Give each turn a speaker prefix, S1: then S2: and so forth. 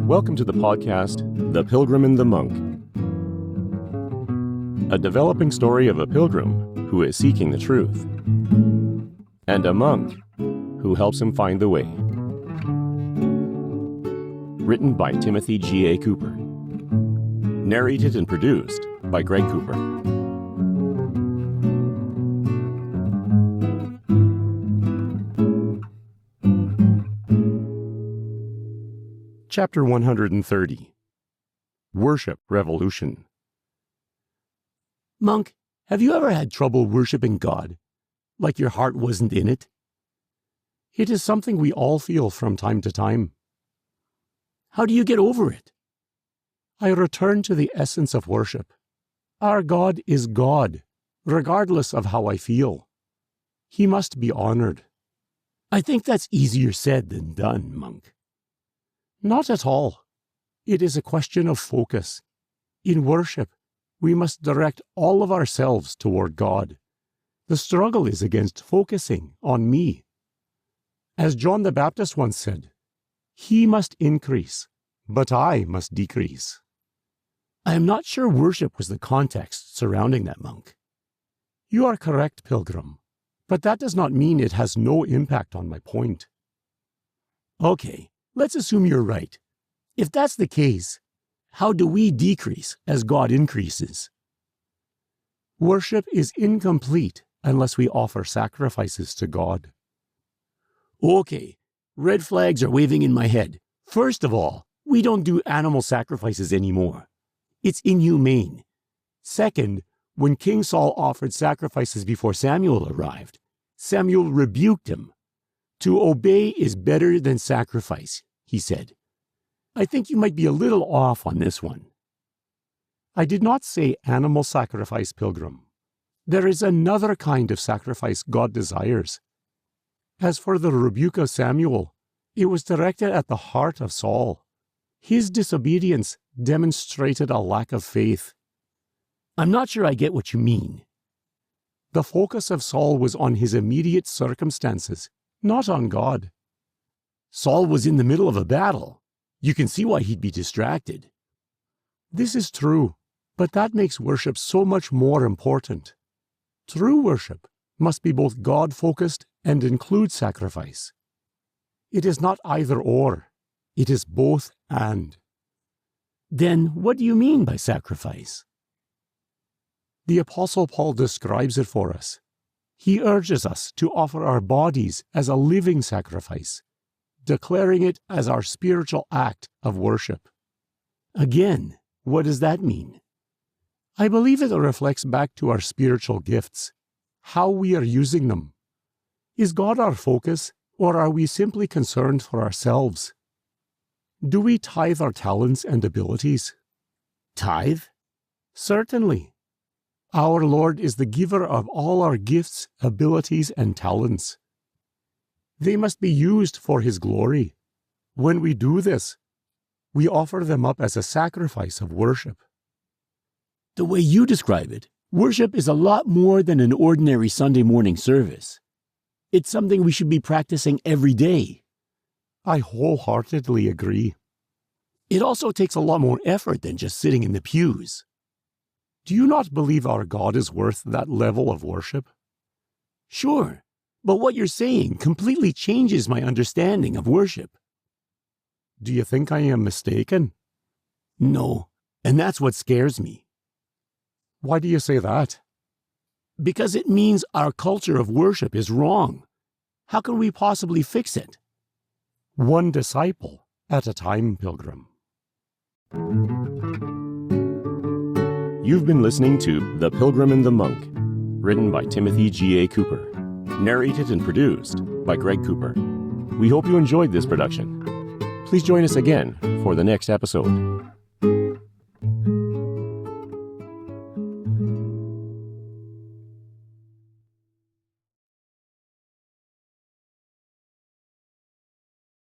S1: Welcome to the podcast, The Pilgrim and the Monk. A developing story of a pilgrim who is seeking the truth, and a monk who helps him find the way. Written by Timothy G.A. Cooper. Narrated and produced by Greg Cooper. Chapter 130. Worship Revolution.
S2: Monk, have you ever had trouble worshiping God, like your heart wasn't in it? It is something we all feel from time to time. How do you get over it? I return to the essence of worship. Our God is God, regardless of how I feel. He must be honored. I think that's easier said than done, Monk. Not at all. It is a question of focus. In worship, we must direct all of ourselves toward God. The struggle is against focusing on me. As John the Baptist once said, "He must increase, but I must decrease." I am not sure worship was the context surrounding that, Monk. You are correct, Pilgrim, but that does not mean it has no impact on my point. Okay. Let's assume you're right. If that's the case, how do we decrease as God increases? Worship is incomplete unless we offer sacrifices to God. Okay, red flags are waving in my head. First of all, we don't do animal sacrifices anymore. It's inhumane. Second, when King Saul offered sacrifices before Samuel arrived, Samuel rebuked him. To obey is better than sacrifice, he said. I think you might be a little off on this one. I did not say animal sacrifice, Pilgrim. There is another kind of sacrifice God desires. As for the rebuke of Samuel, it was directed at the heart of Saul. His disobedience demonstrated a lack of faith. I'm not sure I get what you mean. The focus of Saul was on his immediate circumstances, not on God. Saul was in the middle of a battle. You can see why he'd be distracted. This is true, but that makes worship so much more important. True worship must be both God-focused and include sacrifice. It is not either or. It is both and. Then what do you mean by sacrifice? The Apostle Paul describes it for us. He urges us to offer our bodies as a living sacrifice, declaring it as our spiritual act of worship. Again, what does that mean? I believe it reflects back to our spiritual gifts, how we are using them. Is God our focus, or are we simply concerned for ourselves? Do we tithe our talents and abilities? Tithe? Certainly. Our Lord is the giver of all our gifts, abilities, and talents. They must be used for His glory. When we do this, we offer them up as a sacrifice of worship. The way you describe it, worship is a lot more than an ordinary Sunday morning service. It's something we should be practicing every day. I wholeheartedly agree. It also takes a lot more effort than just sitting in the pews. Do you not believe our God is worth that level of worship? Sure, but what you're saying completely changes my understanding of worship. Do you think I am mistaken? No, and that's what scares me. Why do you say that? Because it means our culture of worship is wrong. How can we possibly fix it? One disciple at a time, Pilgrim.
S1: You've been listening to The Pilgrim and the Monk, written by Timothy G.A. Cooper, narrated and produced by Greg Cooper. We hope you enjoyed this production. Please join us again for the next episode.